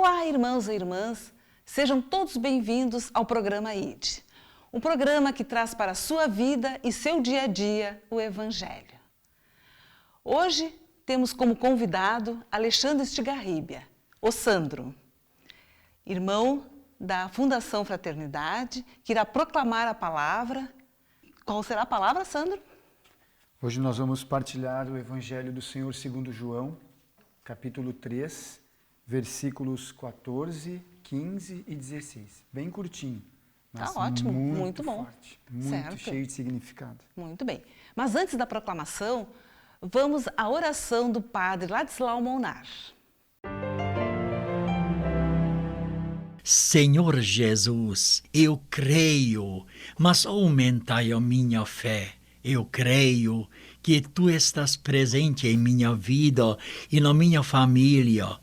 Olá, irmãos e irmãs, sejam todos bem-vindos ao programa ID, um programa que traz para a sua vida e seu dia a dia o Evangelho. Hoje temos como convidado Alexandre Estigarribia, o Sandro, irmão da Fundação Fraternidade, que irá proclamar a palavra. Qual será a palavra, Sandro? Hoje nós vamos partilhar o Evangelho do Senhor segundo João, capítulo 3, versículos 14, 15 e 16. Bem curtinho, mas Tá ótimo, muito bom. forte, muito Certo. cheio de significado. Muito bem. Mas antes da proclamação, vamos à oração do Padre Ladislau Molnar. Senhor Jesus, eu creio, mas aumentai a minha fé. Eu creio que Tu estás presente em minha vida e na minha família,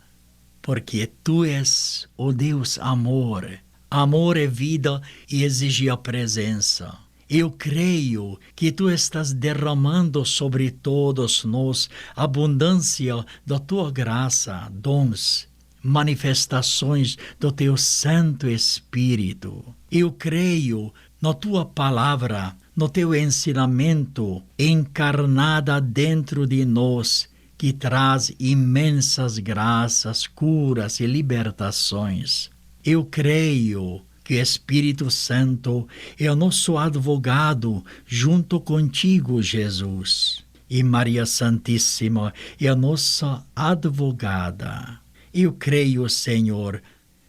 porque Tu és o Deus amor. Amor é vida e exige a presença. Eu creio que Tu estás derramando sobre todos nós a abundância da Tua graça, dons, manifestações do Teu Santo Espírito. Eu creio na Tua palavra, no Teu ensinamento encarnada dentro de nós, que traz imensas graças, curas e libertações. Eu creio que o Espírito Santo é o nosso advogado junto contigo, Jesus. E Maria Santíssima é a nossa advogada. Eu creio, Senhor,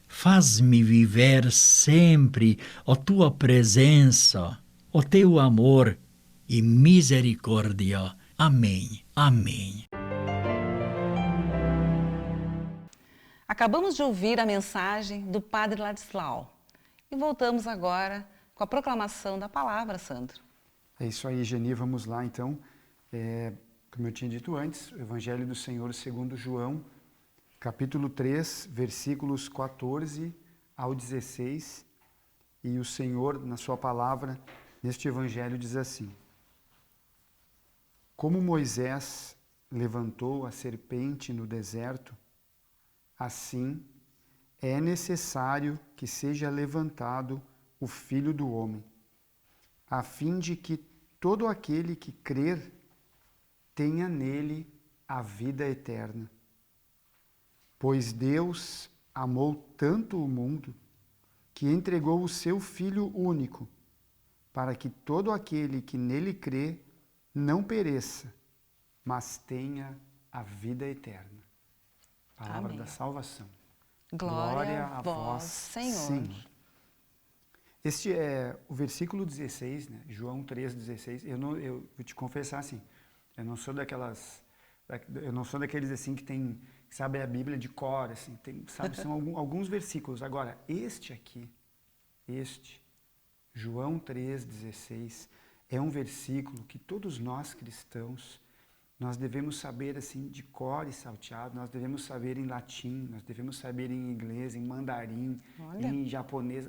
faz-me viver sempre a Tua presença, o Teu amor e misericórdia. Amém. Amém. Acabamos de ouvir a mensagem do Padre Ladislau e voltamos agora com a proclamação da palavra, Sandro. É isso aí, Geni, vamos lá então. Como eu tinha dito antes, o Evangelho do Senhor segundo João, capítulo 3, versículos 14 ao 16. E o Senhor, na sua palavra, neste Evangelho, diz assim: Como Moisés levantou a serpente no deserto, assim é necessário que seja levantado o Filho do Homem, a fim de que todo aquele que crer tenha nele a vida eterna. Pois Deus amou tanto o mundo que entregou o seu Filho único, para que todo aquele que nele crê não pereça, mas tenha a vida eterna. Palavra Amém. da salvação. Glória a vós, Senhor. Este é o versículo 16, né? João 3,16. Eu vou te confessar assim, eu não sou daqueles assim que sabe a Bíblia de cor, assim, são alguns versículos. Agora, João 3,16, é um versículo que todos nós cristãos, nós devemos saber assim de cor e salteado, nós devemos saber em latim, nós devemos saber em inglês, em mandarim, em japonês,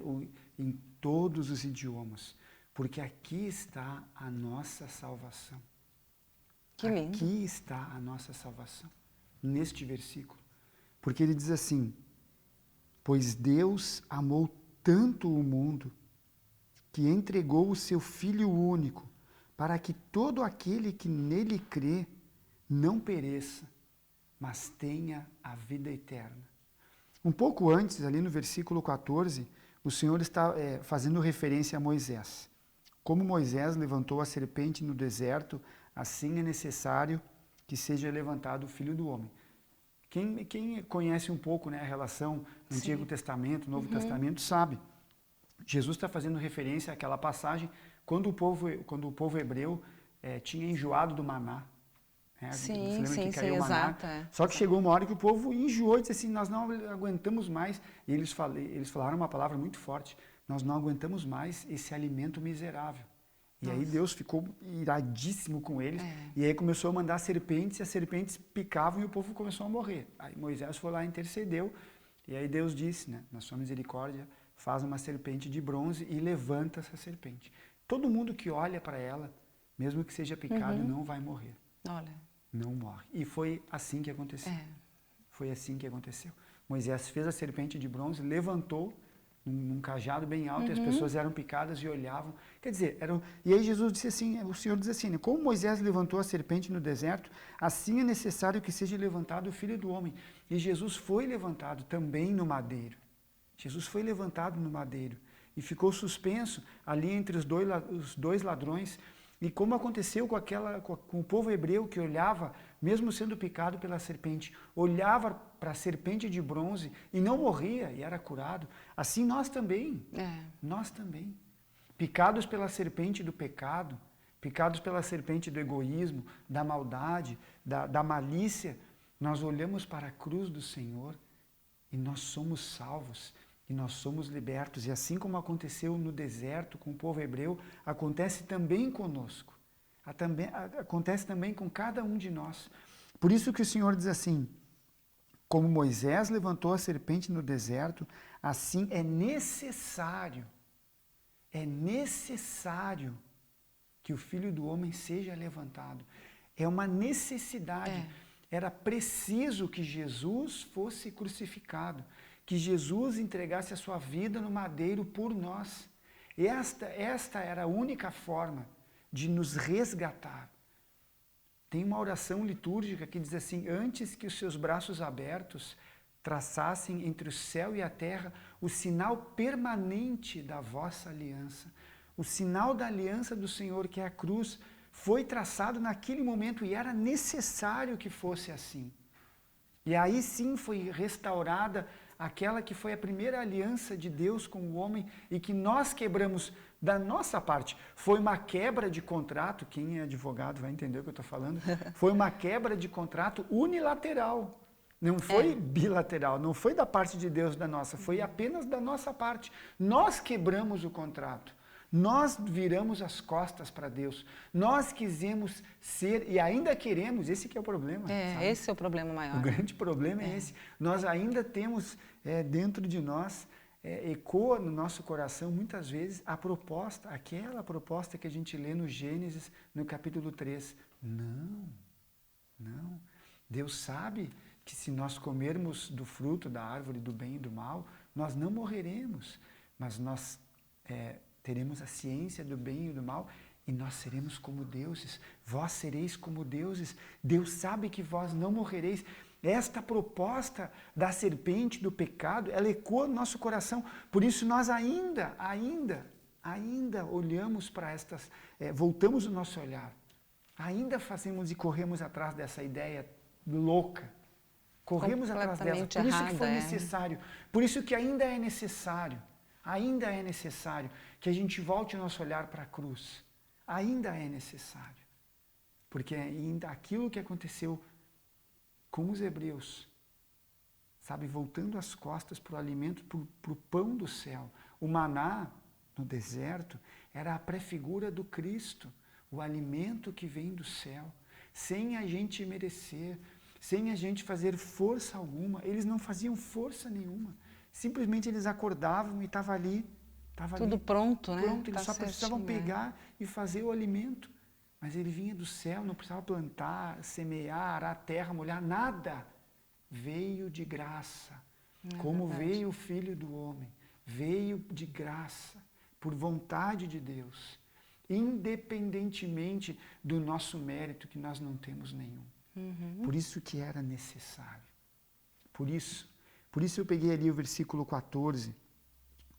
em todos os idiomas, porque aqui está a nossa salvação. Que lindo. Aqui está a nossa salvação, neste versículo, porque ele diz assim: pois Deus amou tanto o mundo que entregou o seu Filho único, para que todo aquele que nele crê não pereça, mas tenha a vida eterna. Um pouco antes, ali no versículo 14, o Senhor está fazendo referência a Moisés. Como Moisés levantou a serpente no deserto, assim é necessário que seja levantado o Filho do Homem. Quem conhece um pouco, né, a relação do Antigo Testamento, Novo Testamento, sabe. Jesus está fazendo referência àquela passagem quando o povo hebreu tinha enjoado do maná. Sim, que caiu o maná. exato. Só que chegou uma hora que o povo enjoou e disse assim: nós não aguentamos mais. E eles falaram uma palavra muito forte: nós não aguentamos mais esse alimento miserável. E aí Deus ficou iradíssimo com eles. E aí começou a mandar serpentes, e as serpentes picavam e o povo começou a morrer. Aí Moisés foi lá e intercedeu. E aí Deus disse, né, na sua misericórdia, faz uma serpente de bronze e levanta essa serpente. Todo mundo que olha para ela, mesmo que seja picado, não vai morrer. Olha. Não morre. E foi assim que aconteceu. Foi assim que aconteceu. Moisés fez a serpente de bronze, levantou num cajado bem alto, e as pessoas eram picadas e olhavam. Quer dizer, e aí Jesus disse assim, o Senhor diz assim, né, como Moisés levantou a serpente no deserto, assim é necessário que seja levantado o Filho do Homem. E Jesus foi levantado também no madeiro. Jesus foi levantado no madeiro e ficou suspenso ali entre os dois ladrões. E como aconteceu com o povo hebreu que olhava, mesmo sendo picado pela serpente, olhava para a serpente de bronze e não morria e era curado, assim nós também. Nós também. Picados pela serpente do pecado, picados pela serpente do egoísmo, da maldade, da malícia, nós olhamos para a cruz do Senhor e nós somos salvos. E nós somos libertos. E assim como aconteceu no deserto com o povo hebreu, acontece também conosco. Acontece também com cada um de nós. Por isso que o Senhor diz assim, como Moisés levantou a serpente no deserto, assim é necessário que o Filho do Homem seja levantado. É uma necessidade. Era preciso que Jesus fosse crucificado, que Jesus entregasse a sua vida no madeiro por nós. Esta era a única forma de nos resgatar. Tem uma oração litúrgica que diz assim, antes que os seus braços abertos traçassem entre o céu e a terra o sinal permanente da vossa aliança. O sinal da aliança do Senhor, que é a cruz, foi traçado naquele momento e era necessário que fosse assim. E aí sim foi restaurada aquela que foi a primeira aliança de Deus com o homem e que nós quebramos da nossa parte. Foi uma quebra de contrato, quem é advogado vai entender o que eu estou falando, foi uma quebra de contrato unilateral. Não foi bilateral, não foi da parte de Deus da nossa, foi apenas da nossa parte. Nós quebramos o contrato. Nós viramos as costas para Deus. Nós quisemos ser, e ainda queremos, esse que é o problema. Sabe? Esse é o problema maior. O grande problema é esse. Nós ainda temos dentro de nós, ecoa no nosso coração, muitas vezes, aquela proposta que a gente lê no Gênesis, no capítulo 3. Não. Deus sabe que se nós comermos do fruto da árvore do bem e do mal, nós não morreremos, mas nós teremos a ciência do bem e do mal e nós seremos como deuses. Vós sereis como deuses. Deus sabe que vós não morrereis. Esta proposta da serpente, do pecado, ela ecoa no nosso coração. Por isso nós ainda olhamos para estas, voltamos o nosso olhar. Ainda fazemos e corremos atrás dessa ideia louca. Corremos atrás dela. Por isso que foi necessário. Por isso que ainda é necessário que a gente volte o nosso olhar para a cruz. Ainda é necessário. Porque ainda aquilo que aconteceu com os hebreus, sabe, voltando as costas para o alimento, para o pão do céu. O maná no deserto era a prefigura do Cristo, o alimento que vem do céu, sem a gente merecer, sem a gente fazer força alguma. Eles não faziam força nenhuma. Simplesmente eles acordavam e estava ali. Tudo pronto, né? Pronto, eles só precisavam pegar e fazer o alimento. Mas ele vinha do céu, não precisava plantar, semear, arar a terra, molhar, nada. Veio de graça. Como veio o Filho do Homem. Veio de graça, por vontade de Deus. Independentemente do nosso mérito, que nós não temos nenhum. Por isso que era necessário. Por isso eu peguei ali o versículo 14.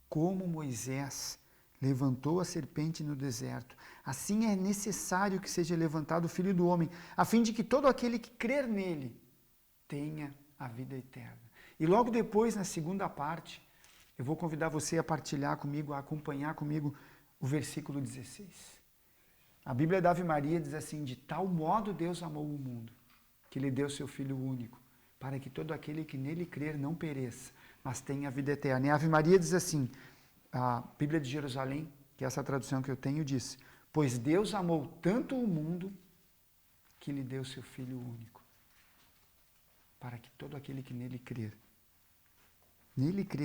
Como Moisés levantou a serpente no deserto, assim é necessário que seja levantado o Filho do Homem, a fim de que todo aquele que crer nele tenha a vida eterna. E logo depois, na segunda parte, eu vou convidar você a partilhar comigo, a acompanhar comigo o versículo 16. A Bíblia da Ave Maria diz assim, de tal modo Deus amou o mundo, que lhe deu seu Filho único, para que todo aquele que nele crer não pereça, mas tenha a vida eterna. E a Ave Maria diz assim, a Bíblia de Jerusalém, que é essa tradução que eu tenho, diz, pois Deus amou tanto o mundo, que lhe deu seu Filho único, para que todo aquele que nele crer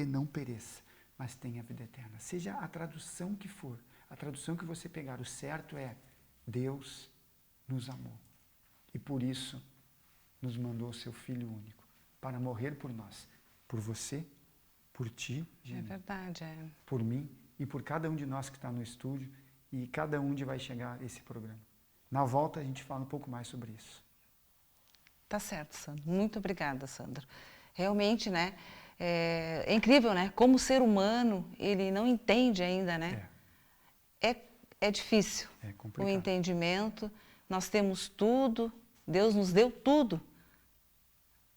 não pereça, mas tenha a vida eterna. Seja a tradução que for, a tradução que você pegar, o certo é, Deus nos amou. E por isso nos mandou o seu Filho único, para morrer por nós. por você, por ti, É Jenny, verdade, é. por mim e por cada um de nós que está no estúdio e cada um onde vai chegar esse programa. Na volta a gente fala um pouco mais sobre isso. Tá certo, Sandro. Muito obrigada, Sandro. Realmente, né? É incrível, né? Como o ser humano, ele não entende ainda, né? É difícil É o complicado. entendimento. Nós temos tudo, Deus nos deu tudo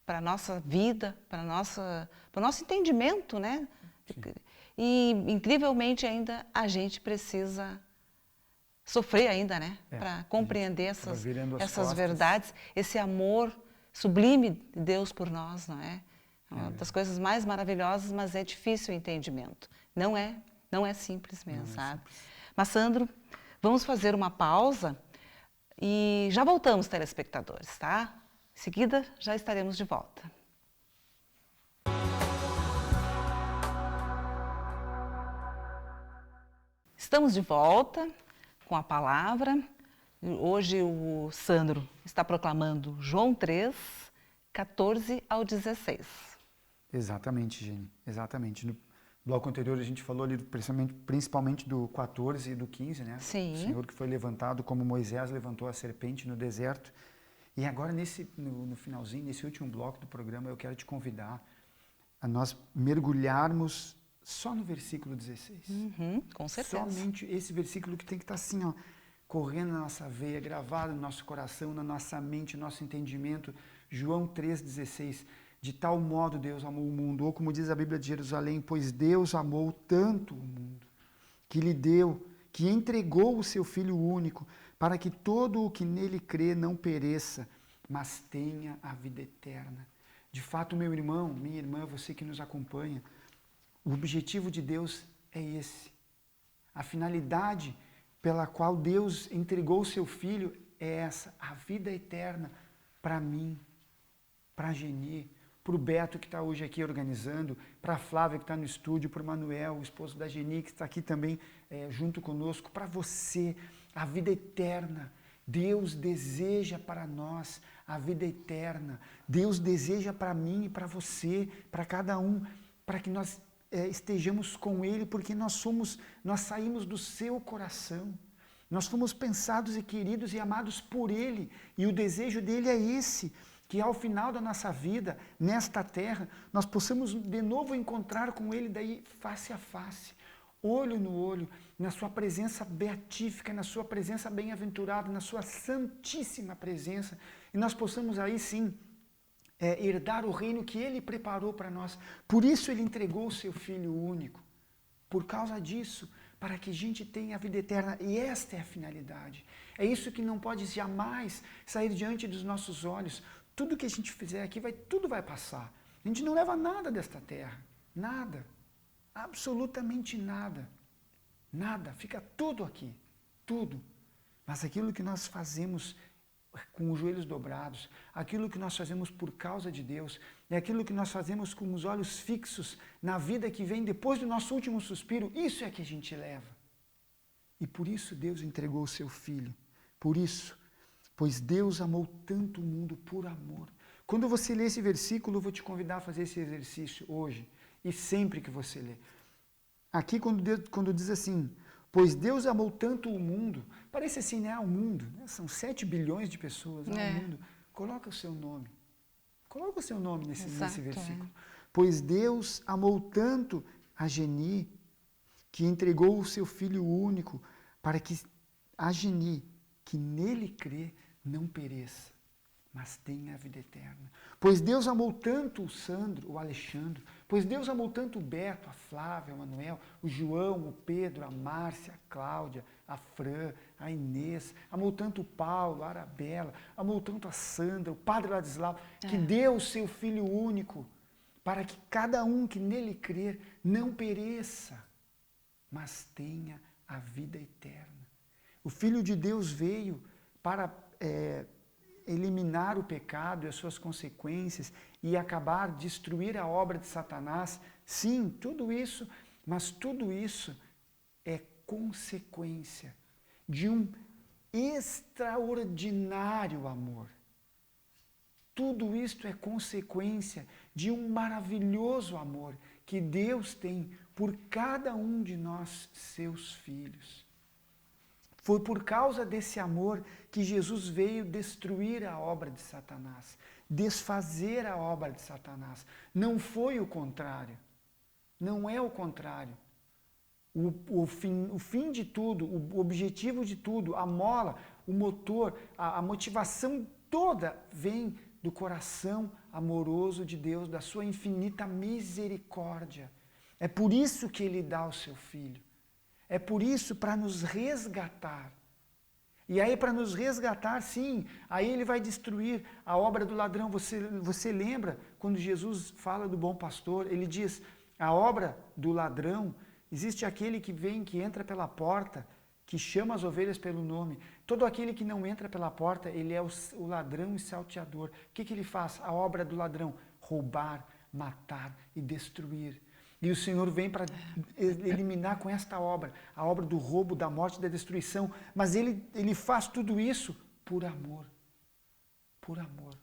para a nossa vida, para o nosso entendimento, né? E, incrivelmente, ainda a gente precisa sofrer ainda, né? Para compreender essas verdades, esse amor sublime de Deus por nós, não é? Uma das coisas mais maravilhosas, mas é difícil o entendimento. Não é simples mesmo, sabe? Mas, Sandro, vamos fazer uma pausa e já voltamos, telespectadores, tá? Em seguida, já estaremos de volta. Estamos de volta com a palavra. Hoje o Sandro está proclamando João 3, 14 ao 16. Exatamente, Jenny, exatamente. No bloco anterior a gente falou ali principalmente do 14 e do 15, né? Sim. O Senhor que foi levantado como Moisés levantou a serpente no deserto. E agora no finalzinho, nesse último bloco do programa, eu quero te convidar a nós mergulharmos só no versículo 16. Com certeza. Somente esse versículo que tem que estar assim, ó, correndo na nossa veia, gravado no nosso coração, na nossa mente, no nosso entendimento. João 3,16. De tal modo Deus amou o mundo, ou como diz a Bíblia de Jerusalém, pois Deus amou tanto o mundo, que lhe deu, que entregou o seu Filho único, para que todo o que nele crê não pereça, mas tenha a vida eterna. De fato, meu irmão, minha irmã, você que nos acompanha, o objetivo de Deus é esse. A finalidade pela qual Deus entregou o seu Filho é essa, a vida eterna para mim, para a Geni, para o Beto que está hoje aqui organizando, para a Flávia que está no estúdio, para o Manuel, o esposo da Geni, que está aqui também junto conosco, para você, a vida eterna. Deus deseja para nós a vida eterna. Deus deseja para mim e para você, para cada um, para que nós estejamos com Ele, porque nós saímos do seu coração. Nós fomos pensados e queridos e amados por Ele, e o desejo dele é esse, que ao final da nossa vida, nesta terra, nós possamos de novo encontrar com Ele daí face a face, olho no olho, na sua presença beatífica, na sua presença bem-aventurada, na sua santíssima presença, e nós possamos aí sim herdar o reino que Ele preparou para nós. Por isso Ele entregou o seu Filho único, por causa disso, para que a gente tenha a vida eterna, e esta é a finalidade. É isso que não pode jamais sair diante dos nossos olhos. Tudo que a gente fizer aqui, tudo vai passar. A gente não leva nada desta terra, nada, absolutamente nada, nada, fica tudo aqui, tudo. Mas aquilo que nós fazemos com os joelhos dobrados, aquilo que nós fazemos por causa de Deus, é aquilo que nós fazemos com os olhos fixos na vida que vem depois do nosso último suspiro, isso é que a gente leva. E por isso Deus entregou o seu Filho, por isso, pois Deus amou tanto o mundo por amor. Quando você lê esse versículo, eu vou te convidar a fazer esse exercício hoje e sempre que você lê. Aqui quando diz assim, pois Deus amou tanto o mundo, parece assim, né? O mundo, né? São 7 bilhões de pessoas, o mundo. Coloca o seu nome. Coloca o seu nome nesse versículo. Pois Deus amou tanto a Geni, que entregou o seu Filho único, para que a Geni, que nele crê, não pereça, mas tenha a vida eterna. Pois Deus amou tanto o Sandro, o Alexandre, pois Deus amou tanto o Beto, a Flávia, o Manuel, o João, o Pedro, a Márcia, a Cláudia, a Fran, a Inês, amou tanto o Paulo, a Arabella, amou tanto a Sandra, o Padre Ladislau, que deu o seu Filho único, para que cada um que nele crer não pereça, mas tenha a vida eterna. O Filho de Deus veio para eliminar o pecado e as suas consequências e acabar, destruir a obra de Satanás. Sim, tudo isso, mas tudo isso é consequência de um extraordinário amor. Tudo isto é consequência de um maravilhoso amor que Deus tem por cada um de nós, seus filhos. Foi por causa desse amor que Jesus veio destruir a obra de Satanás, desfazer a obra de Satanás. Não foi o contrário. Não é o contrário. O fim de tudo, o objetivo de tudo, a mola, o motor, a motivação toda vem do coração amoroso de Deus, da sua infinita misericórdia. É por isso que Ele dá o seu Filho. É por isso, para nos resgatar. E aí, para nos resgatar, sim, aí Ele vai destruir a obra do ladrão. Você lembra quando Jesus fala do bom pastor? Ele diz, a obra do ladrão, existe aquele que vem, que entra pela porta, que chama as ovelhas pelo nome. Todo aquele que não entra pela porta, ele é o ladrão e salteador. O que ele faz? A obra do ladrão, roubar, matar e destruir. E o Senhor vem para eliminar com esta obra, a obra do roubo, da morte e da destruição. Mas ele faz tudo isso por amor. Por amor.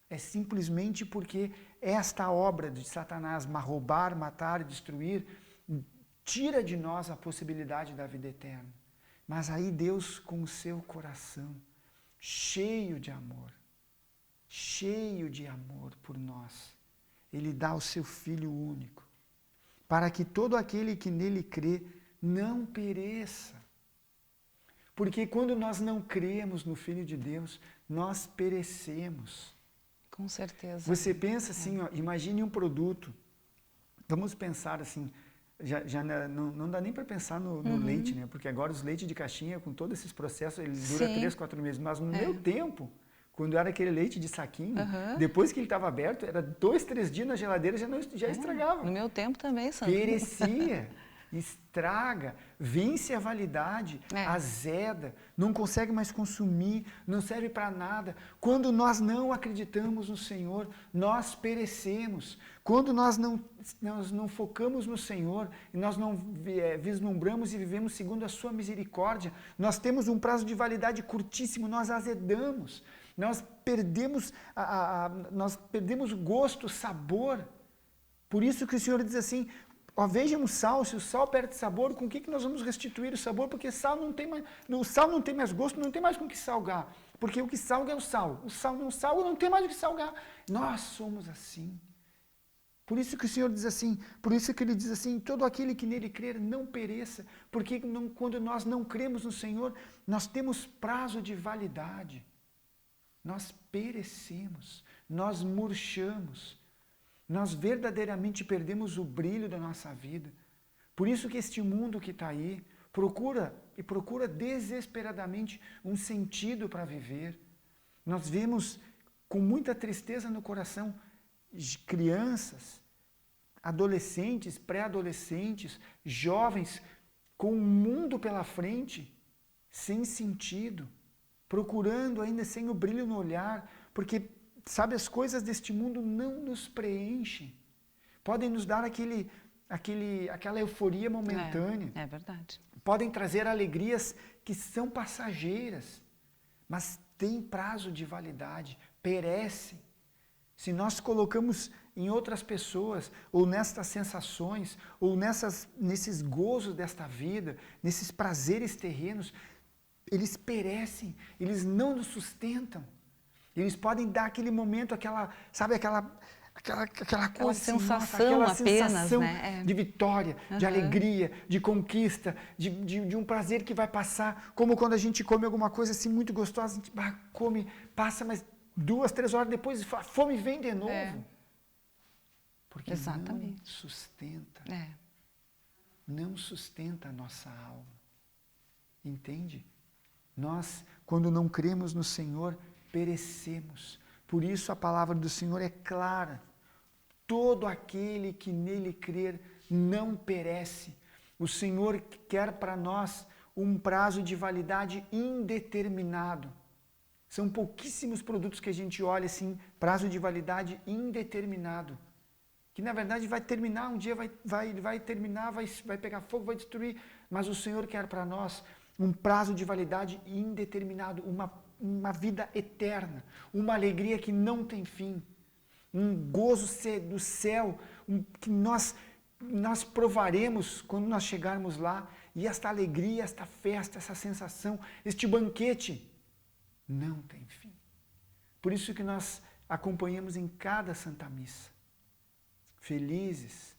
É simplesmente porque esta obra de Satanás, roubar, matar e destruir, tira de nós a possibilidade da vida eterna. Mas aí Deus, com o seu coração, cheio de amor por nós, Ele dá o seu Filho único, para que todo aquele que nele crê não pereça. Porque quando nós não cremos no Filho de Deus, nós perecemos. Com certeza. Você pensa assim, ó, imagine um produto. Vamos pensar assim, já não dá nem para pensar no leite, né? Porque agora os leites de caixinha, com todos esses processos, ele dura 3, 4 meses. Mas no meu tempo, quando era aquele leite de saquinho, depois que ele estava aberto, era 2, 3 dias na geladeira, já estragava. No meu tempo também, Sandra. Perecia, estraga, vence a validade, azeda, não consegue mais consumir, não serve para nada. Quando nós não acreditamos no Senhor, nós perecemos. Quando nós não focamos no Senhor, e nós não vislumbramos e vivemos segundo a sua misericórdia, nós temos um prazo de validade curtíssimo, nós azedamos, nós perdemos o gosto, o sabor. Por isso que o Senhor diz assim, ó, vejam o sal, se o sal perde sabor, com o que nós vamos restituir o sabor? Porque o sal não tem mais gosto, não tem mais com o que salgar. Porque o que salga é o sal. O sal não salga, não tem mais o que salgar. Nós somos assim. Por isso que o Senhor diz assim, por isso que Ele diz assim, todo aquele que nele crer não pereça. Porque quando nós não cremos no Senhor, nós temos prazo de validade. Nós perecemos, nós murchamos. Nós verdadeiramente perdemos o brilho da nossa vida. Por isso que este mundo que está aí procura desesperadamente um sentido para viver. Nós vemos com muita tristeza no coração crianças, adolescentes, pré-adolescentes, jovens com o mundo pela frente, sem sentido, procurando ainda sem o brilho no olhar, porque sabe, as coisas deste mundo não nos preenchem. Podem nos dar aquela euforia momentânea. É verdade. Podem trazer alegrias que são passageiras, mas têm prazo de validade, perecem. Se nós colocamos em outras pessoas, ou nestas sensações, ou nesses gozos desta vida, nesses prazeres terrenos, eles perecem, eles não nos sustentam. Eles podem dar aquele momento, aquela coisa, sensação aquela apenas, sensação, né? de vitória, de alegria, de conquista, de um prazer que vai passar. Como quando a gente come alguma coisa assim muito gostosa, a gente come, passa, mas 2, 3 horas depois a fome vem de novo. Porque não sustenta. Não sustenta a nossa alma. Entende? Nós, quando não cremos no Senhor, perecemos. Por isso a palavra do Senhor é clara. Todo aquele que nele crer não perece. O Senhor quer para nós um prazo de validade indeterminado. São pouquíssimos produtos que a gente olha assim, prazo de validade indeterminado. Que na verdade vai terminar, um dia vai terminar, vai pegar fogo, vai destruir. Mas o Senhor quer para nós um prazo de validade indeterminado, uma vida eterna, uma alegria que não tem fim, um gozo do céu que nós provaremos quando nós chegarmos lá, e esta alegria, esta festa, essa sensação, este banquete não tem fim. Por isso que nós acompanhamos em cada Santa Missa, felizes.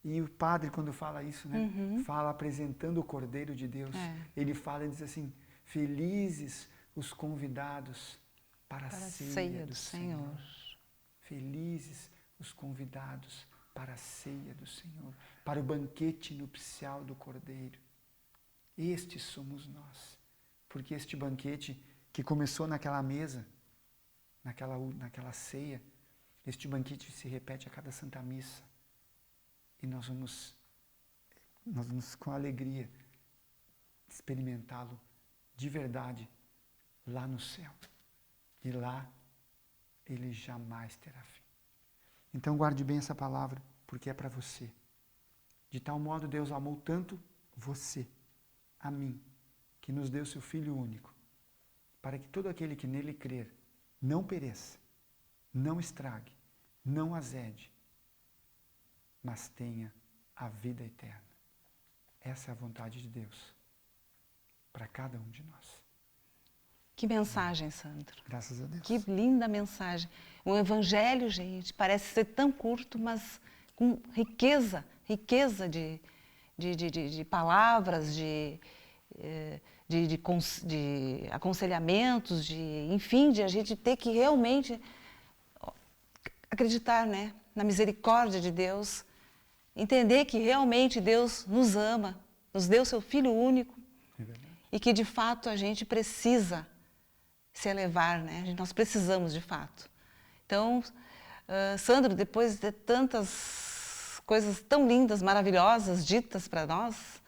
E o padre, quando fala isso, né? Fala apresentando o Cordeiro de Deus. Ele fala e diz assim, felizes os convidados para a ceia do Senhor. Felizes os convidados para a ceia do Senhor, para o banquete nupcial do Cordeiro. Estes somos nós. Porque este banquete que começou naquela mesa, naquela ceia, este banquete se repete a cada Santa Missa. E nós vamos com alegria experimentá-lo de verdade lá no céu. E lá ele jamais terá fim. Então guarde bem essa palavra, porque é para você. De tal modo Deus amou tanto você, a mim, que nos deu seu Filho único, para que todo aquele que nele crer não pereça, não estrague, não azede, mas tenha a vida eterna. Essa é a vontade de Deus para cada um de nós. Que mensagem, Sandro. Graças a Deus. Que linda mensagem. O Evangelho, gente, parece ser tão curto, mas com riqueza de palavras, de aconselhamentos, enfim, de a gente ter que realmente acreditar, né, na misericórdia de Deus, entender que realmente Deus nos ama, nos deu seu Filho único, e que de fato a gente precisa se elevar, né? Nós precisamos de fato. Então, Sandro, depois de tantas coisas tão lindas, maravilhosas ditas para nós,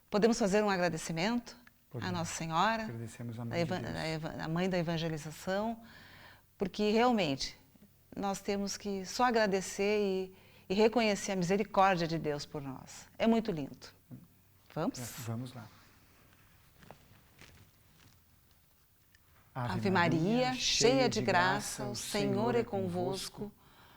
podemos fazer um agradecimento à Nossa Senhora, agradecemos a Mãe de Deus, a Mãe da Evangelização, porque realmente nós temos que só agradecer e reconhecer a misericórdia de Deus por nós. É muito lindo. Vamos? Vamos lá. Ave Maria, cheia de graça, o Senhor é convosco.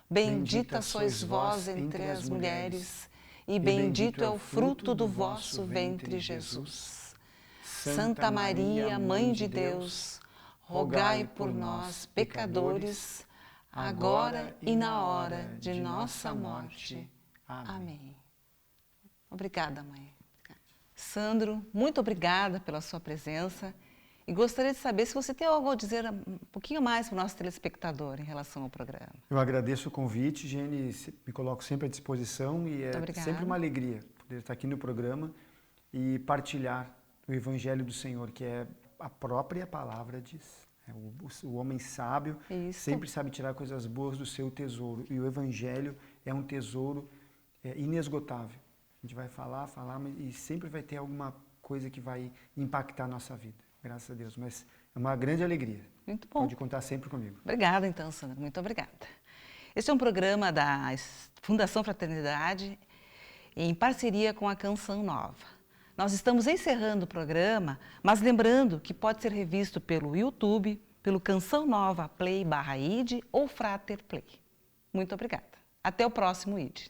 Bendita sois vós entre as mulheres, e bendito é o fruto do vosso ventre, Jesus. Santa Maria, Mãe de Deus, rogai por nós, pecadores, agora e na hora de nossa morte. Amém. Obrigada, Mãe. Sandro, muito obrigada pela sua presença. E gostaria de saber se você tem algo a dizer um pouquinho mais para o nosso telespectador em relação ao programa. Eu agradeço o convite, Gene, me coloco sempre à disposição e é sempre uma alegria poder estar aqui no programa e partilhar o Evangelho do Senhor, que é a própria palavra diz. O homem sábio sempre sabe tirar coisas boas do seu tesouro, e o Evangelho é um tesouro inesgotável. A gente vai falar, e sempre vai ter alguma coisa que vai impactar a nossa vida. Graças a Deus, mas é uma grande alegria. Muito bom. Pode contar sempre comigo. Obrigada, então, Sandra. Muito obrigada. Este é um programa da Fundação Fraternidade em parceria com a Canção Nova. Nós estamos encerrando o programa, mas lembrando que pode ser revisto pelo YouTube, pelo Canção Nova Play /ID ou Frater Play. Muito obrigada. Até o próximo ID.